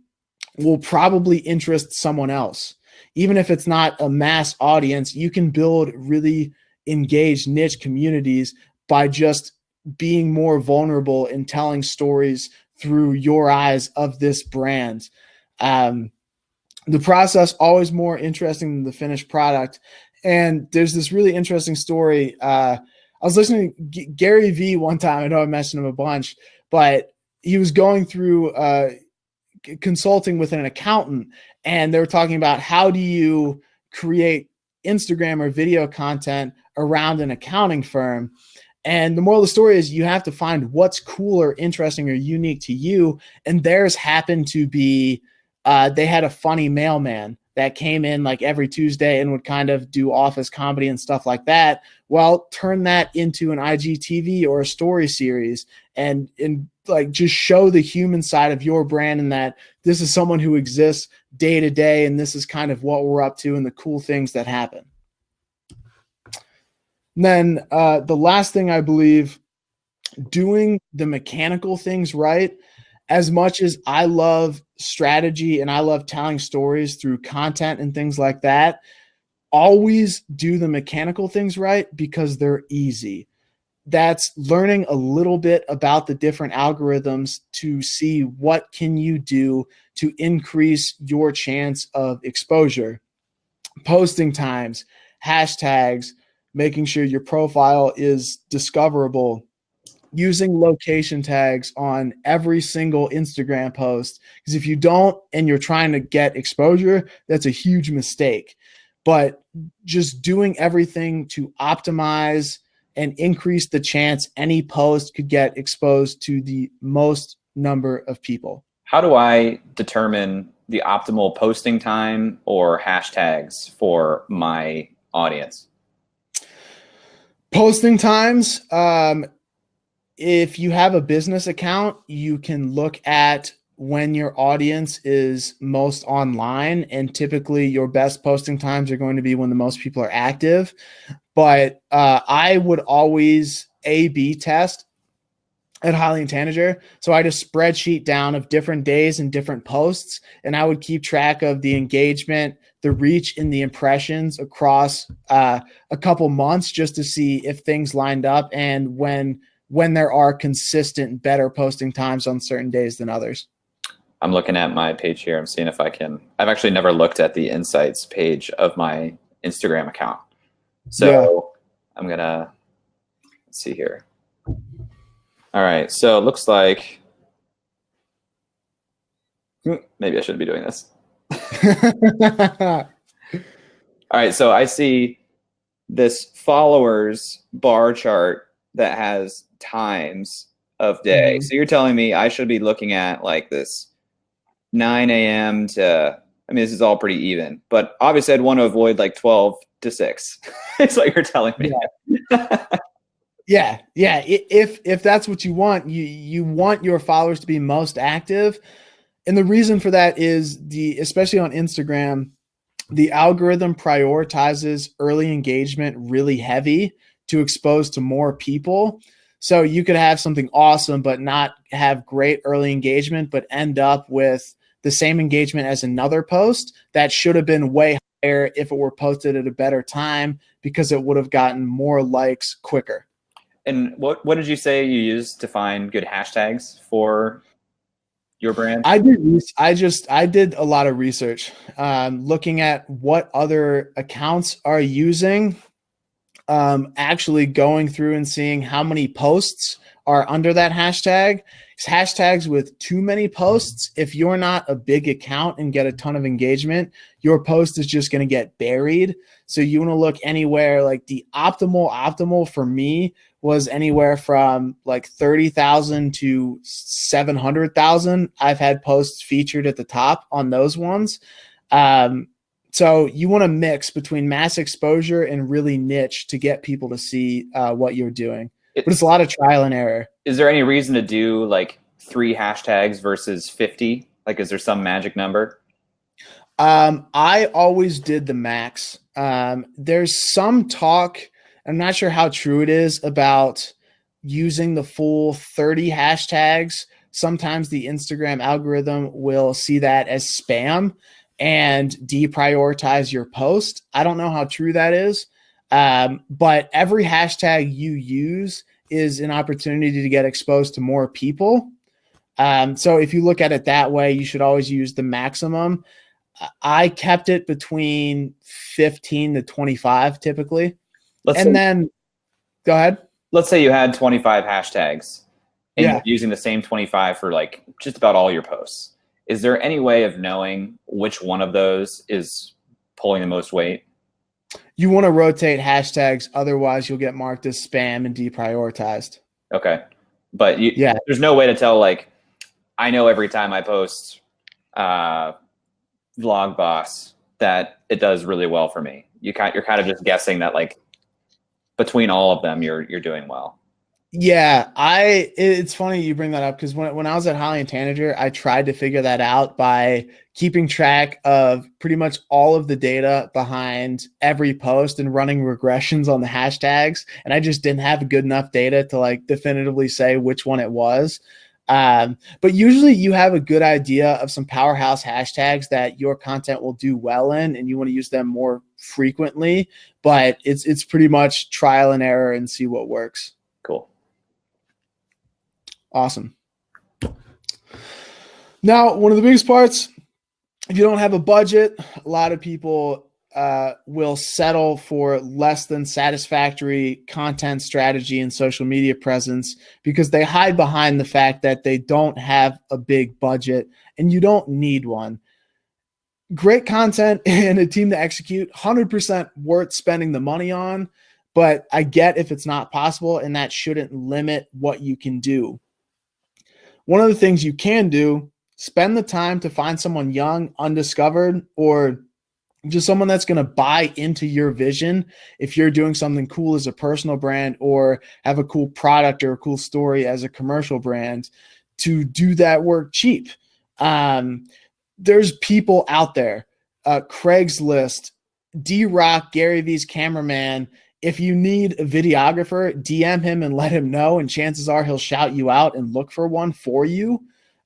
will probably interest someone else. Even if it's not a mass audience, you can build really engaged niche communities by just being more vulnerable and telling stories through your eyes of this brand. The process always more interesting than the finished product. And there's this really interesting story. I was listening to Gary Vee one time. I know I mentioned him a bunch, but he was going through consulting with an accountant, and they were talking about how do you create Instagram or video content around an accounting firm. And the moral of the story is you have to find what's cool or interesting or unique to you. And theirs happened to be they had a funny mailman that came in like every Tuesday and would kind of do office comedy and stuff like that. Well, turn that into an IGTV or a story series and like just show the human side of your brand, and that this is someone who exists day to day, and this is kind of what we're up to and the cool things that happen. And then the last thing, I believe, doing the mechanical things right. As much as I love strategy and I love telling stories through content and things like that, always do the mechanical things right because they're easy. That's learning a little bit about the different algorithms to see what can you do to increase your chance of exposure. Posting times, hashtags, making sure your profile is discoverable, using location tags on every single Instagram post. Because if you don't and you're trying to get exposure, that's a huge mistake. But just doing everything to optimize and increase the chance any post could get exposed to the most number of people. How do I determine the optimal posting time or hashtags for my audience? Posting times, if you have a business account, you can look at when your audience is most online, and typically your best posting times are going to be when the most people are active. But I would always A/B test at Holly and Tanager. So I had a spreadsheet down of different days and different posts, and I would keep track of the engagement, the reach, and the impressions across a couple months just to see if things lined up and when there are consistent better posting times on certain days than others. I'm looking at my page here. I'm seeing if I can. I've actually never looked at the insights page of my Instagram account. So yeah. I'm going to, let's see here. All right. So it looks like maybe I shouldn't be doing this. All right. So I see this followers bar chart that has times of day. So you're telling me I should be looking at like this 9 a.m. to, I mean, this is all pretty even, but obviously I'd want to avoid like 12 to 6. It's like you're telling me. Yeah. Yeah. If that's what you want, you want your followers to be most active. And the reason for that is especially on Instagram, the algorithm prioritizes early engagement really heavy to expose to more people. So you could have something awesome, but not have great early engagement, but end up with the same engagement as another post that should have been way higher if it were posted at a better time, because it would have gotten more likes quicker. And what did you say you used to find good hashtags for your brand? I did a lot of research, looking at what other accounts are using, actually going through and seeing how many posts are under that hashtag. Hashtags with too many posts, if you're not a big account and get a ton of engagement, your post is just going to get buried. So you want to look anywhere, like the optimal for me was anywhere from like 30,000 to 700,000. I've had posts featured at the top on those ones. So you want to mix between mass exposure and really niche to get people to see what you're doing. But it's a lot of trial and error. Is there any reason to do like 3 hashtags versus 50? Like, is there some magic number? I always did the max. There's some talk, I'm not sure how true it is, about using the full 30 hashtags. Sometimes the Instagram algorithm will see that as spam and deprioritize your post. I don't know how true that is. But every hashtag you use is an opportunity to get exposed to more people. So if you look at it that way, you should always use the maximum. I kept it between 15 to 25 typically. Then go ahead. Let's say you had 25 hashtags and you're using the same 25 for like just about all your posts. Is there any way of knowing which one of those is pulling the most weight? You want to rotate hashtags, otherwise you'll get marked as spam and deprioritized. Okay. But there's no way to tell, like, I know every time I post Vlog Boss that it does really well for me. You're kind of just guessing that, like, between all of them, you're doing well. Yeah, it's funny you bring that up, because when I was at Holly and Tanager, I tried to figure that out by keeping track of pretty much all of the data behind every post and running regressions on the hashtags. And I just didn't have good enough data to like definitively say which one it was. But usually you have a good idea of some powerhouse hashtags that your content will do well in, and you want to use them more frequently, but it's pretty much trial and error and see what works. Cool. Awesome. Now, one of the biggest parts, if you don't have a budget, a lot of people will settle for less than satisfactory content strategy and social media presence because they hide behind the fact that they don't have a big budget, and you don't need one. Great content and a team to execute, 100% worth spending the money on, but I get if it's not possible, and that shouldn't limit what you can do. One of the things you can do, spend the time to find someone young, undiscovered, or just someone that's going to buy into your vision. If you're doing something cool as a personal brand, or have a cool product or a cool story as a commercial brand, to do that work cheap. There's people out there, Craigslist, D-Rock, Gary Vee's cameraman. If you need a videographer, DM him and let him know, and chances are he'll shout you out and look for one for you.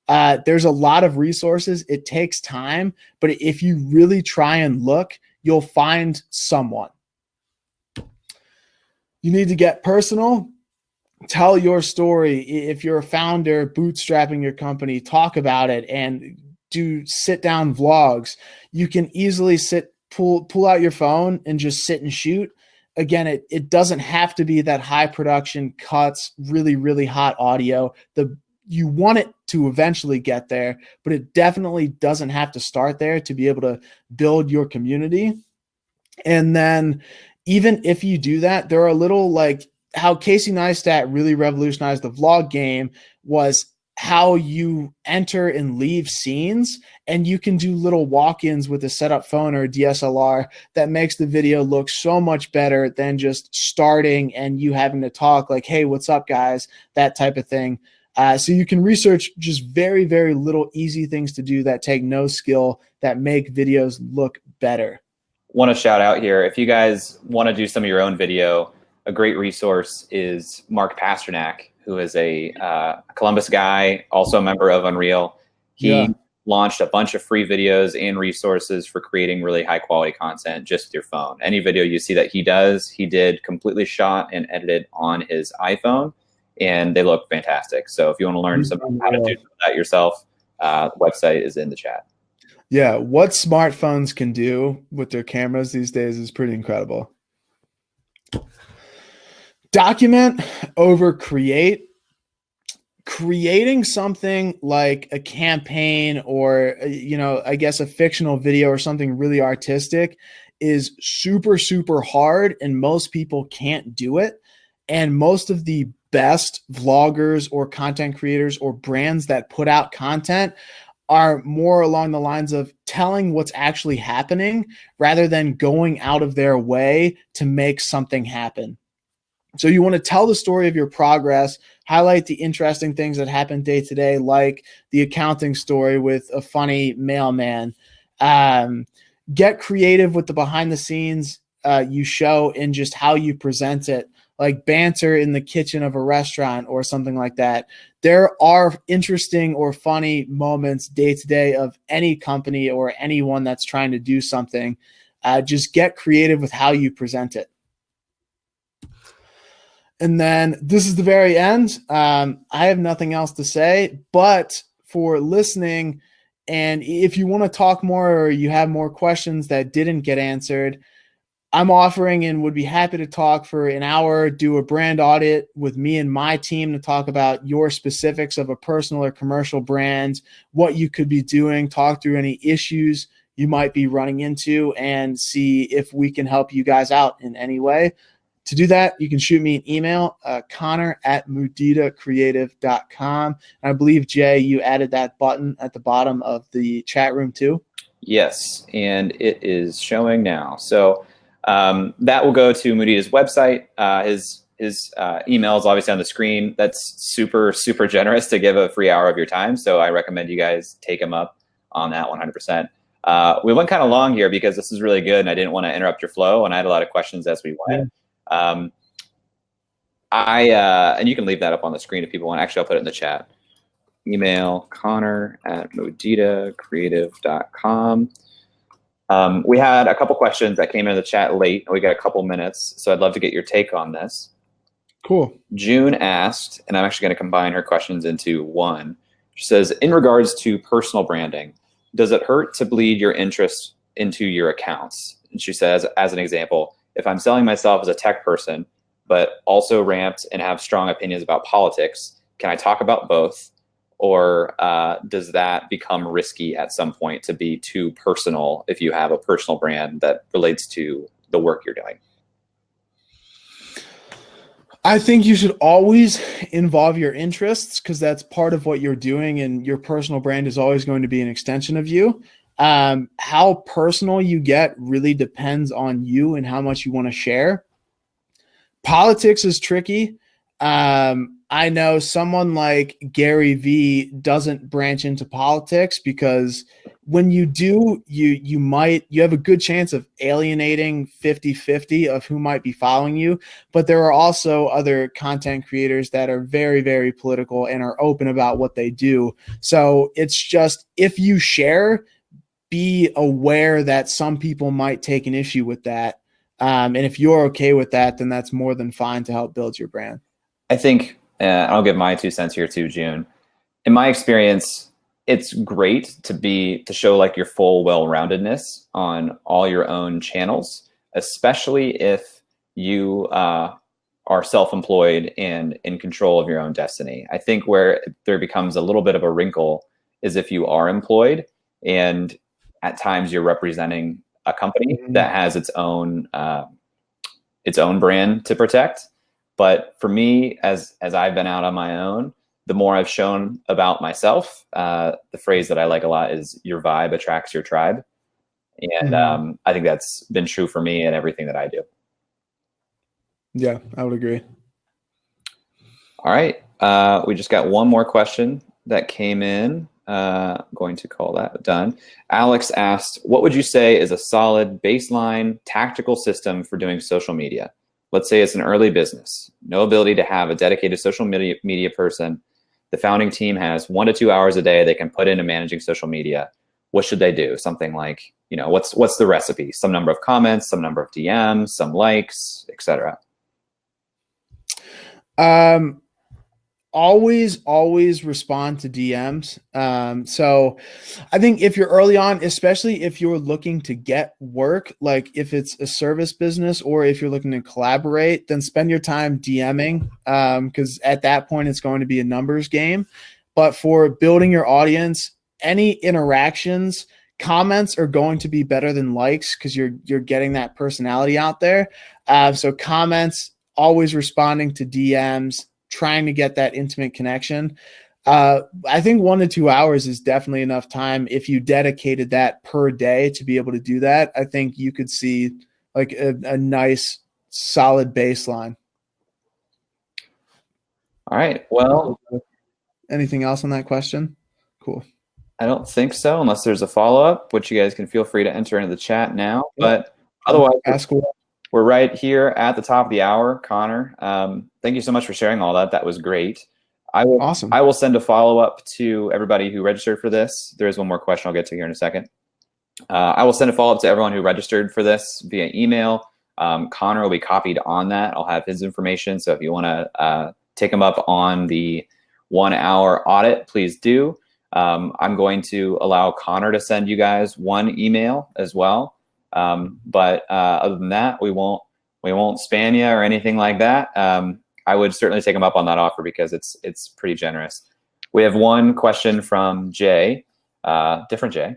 There's a lot of resources. It takes time, but if you really try and look, you'll find someone. You need to get personal. Tell your story. If you're a founder bootstrapping your company, talk about it and do sit-down vlogs. You can easily pull out your phone and just sit and shoot. Again, it doesn't have to be that high production cuts, really, really hot audio. You want it to eventually get there, but it definitely doesn't have to start there to be able to build your community. And then even if you do that, there are little, like how Casey Neistat really revolutionized the vlog game was how you enter and leave scenes, and you can do little walk-ins with a setup phone or a DSLR that makes the video look so much better than just starting and you having to talk like, hey, what's up, guys, that type of thing. So you can research just very, very little easy things to do that take no skill that make videos look better. Want to shout out here, if you guys want to do some of your own video, a great resource is Mark Pasternak, who is a Columbus guy, also a member of Unreal. He launched a bunch of free videos and resources for creating really high quality content just with your phone. Any video you see that he did completely shot and edited on his iPhone, and they look fantastic. So if you want to learn how to do that yourself, the website is in the chat. Yeah, what smartphones can do with their cameras these days is pretty incredible. Document over create. Creating something like a campaign or, I guess a fictional video or something really artistic is super, super hard, and most people can't do it. And most of the best vloggers or content creators or brands that put out content are more along the lines of telling what's actually happening rather than going out of their way to make something happen. So you want to tell the story of your progress, highlight the interesting things that happen day to day, like the accounting story with a funny mailman. Get creative with the behind the scenes you show in just how you present it, like banter in the kitchen of a restaurant or something like that. There are interesting or funny moments day to day of any company or anyone that's trying to do something. Just get creative with how you present it. And then this is the very end. I have nothing else to say, but for listening, and if you want to talk more or you have more questions that didn't get answered, I'm offering and would be happy to talk for an hour, do a brand audit with me and my team to talk about your specifics of a personal or commercial brand, what you could be doing, talk through any issues you might be running into, and see if we can help you guys out in any way. To do that, you can shoot me an email, Conor@MuditaCreative.com. And I believe, Jay, you added that button at the bottom of the chat room too. Yes, and it is showing now. So that will go to Mudita's website. His email is obviously on the screen. That's super, super generous to give a free hour of your time. So I recommend you guys take him up on that 100%. We went kind of long here because this is really good and I didn't want to interrupt your flow, and I had a lot of questions as we went. Yeah. And you can leave that up on the screen if people want. Actually, I'll put it in the chat. Email Conor@MuditaCreative.com. We had a couple questions that came into the chat late. We got a couple minutes, so I'd love to get your take on this. Cool. June asked, and I'm actually going to combine her questions into one. She says, in regards to personal branding, does it hurt to bleed your interest into your accounts? And she says, as an example, if I'm selling myself as a tech person, but also ramped and have strong opinions about politics, can I talk about both? Or does that become risky at some point to be too personal if you have a personal brand that relates to the work you're doing? I think you should always involve your interests because that's part of what you're doing, and your personal brand is always going to be an extension of you. How personal you get really depends on you and how much you want to share. Politics is tricky. I know someone like Gary Vee doesn't branch into politics because when you do, you have a good chance of alienating 50-50 of who might be following you. But there are also other content creators that are very, very political and are open about what they do. So it's just, if you share, be aware that some people might take an issue with that. And if you're okay with that, then that's more than fine to help build your brand. I think, I'll give my 2 cents here too, June. In my experience, it's great to show like your full well-roundedness on all your own channels, especially if you are self-employed and in control of your own destiny. I think where there becomes a little bit of a wrinkle is if you are employed and at times you're representing a company that has its own brand to protect. But for me, as I've been out on my own, the more I've shown about myself, the phrase that I like a lot is your vibe attracts your tribe. And I think that's been true for me in everything that I do. Yeah, I would agree. All right. We just got one more question that came in. I'm going to call that done. Alex asked, what would you say is a solid baseline tactical system for doing social media? Let's say it's an early business, no ability to have a dedicated social media person. The founding team has 1 to 2 hours a day they can put into managing social media. What should they do? Something like, what's the recipe? Some number of comments, some number of DMs, some likes, etc. Always respond to DMs. So I think if you're early on, especially if you're looking to get work, like if it's a service business or if you're looking to collaborate, then spend your time DMing, because at that point it's going to be a numbers game. But for building your audience, any interactions, comments are going to be better than likes because you're getting that personality out there. So comments, always responding to DMs, trying to get that intimate connection. I think 1 to 2 hours is definitely enough time. If you dedicated that per day to be able to do that, I think you could see like a nice solid baseline. All right. Well, anything else on that question? Cool. I don't think so, unless there's a follow-up, which you guys can feel free to enter into the chat now. But otherwise, ask away. We're right here at the top of the hour. Conor, thank you so much for sharing all that. That was great. Awesome. I will send a follow-up to everybody who registered for this. There is one more question I'll get to here in a second. I will send a follow-up to everyone who registered for this via email. Conor will be copied on that. I'll have his information. So if you want to take him up on the 1 hour audit, please do. I'm going to allow Conor to send you guys one email as well. But other than that, we won't spam you or anything like that. I would certainly take them up on that offer because it's pretty generous. We have one question from Jay, different Jay.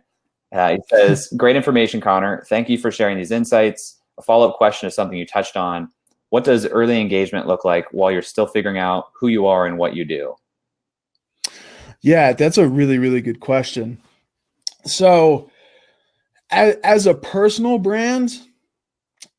He says, "Great information, Conor. Thank you for sharing these insights. A follow-up question is something you touched on. What does early engagement look like while you're still figuring out who you are and what you do?" Yeah, that's a really, really good question. So as a personal brand,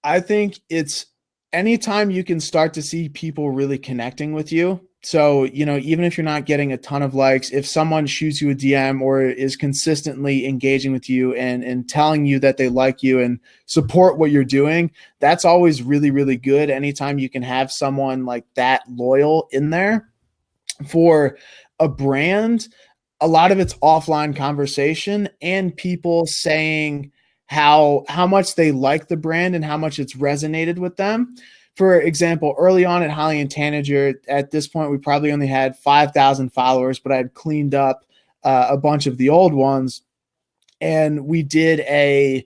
I think it's anytime you can start to see people really connecting with you. So, even if you're not getting a ton of likes, if someone shoots you a DM or is consistently engaging with you and telling you that they like you and support what you're doing, that's always really, really good. Anytime you can have someone like that loyal in there. For a brand, a lot of it's offline conversation and people saying how much they like the brand and how much it's resonated with them. For example, early on at Holly and Tanager, at this point, we probably only had 5,000 followers, but I had cleaned up a bunch of the old ones. And we did a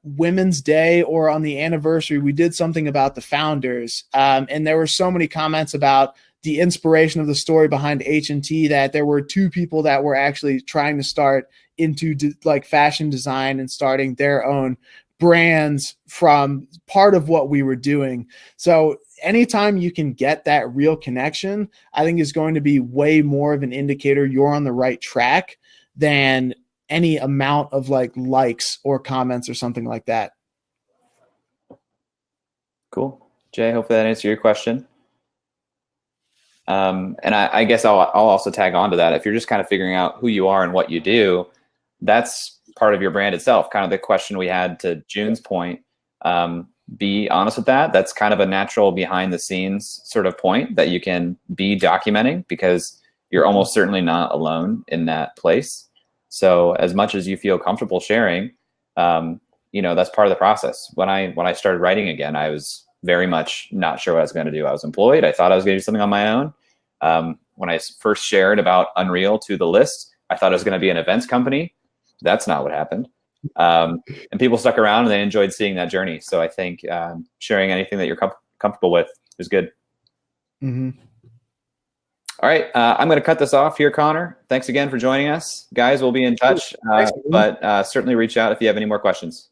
Women's Day, or on the anniversary, we did something about the founders. And there were so many comments about the inspiration of the story behind H&T that there were two people that were actually trying to start into like fashion design and starting their own brands from part of what we were doing. So anytime you can get that real connection, I think is going to be way more of an indicator you're on the right track than any amount of likes or comments or something like that. Cool. Jay, hopefully that answered your question. And I guess I'll also tag on to that. If you're just kind of figuring out who you are and what you do, that's part of your brand itself. Kind of the question we had to June's point. Be honest with that. That's kind of a natural behind the scenes sort of point that you can be documenting, because you're almost certainly not alone in that place. So as much as you feel comfortable sharing, that's part of the process. When I started writing again, I was very much not sure what I was going to do. I was employed. I thought I was going to do something on my own. When I first shared about Unreal to the list, I thought it was going to be an events company. That's not what happened. And people stuck around and they enjoyed seeing that journey. So I think sharing anything that you're comfortable with is good. Mm-hmm. All right. I'm going to cut this off here, Conor. Thanks again for joining us. Guys, we'll be in touch, but certainly reach out if you have any more questions.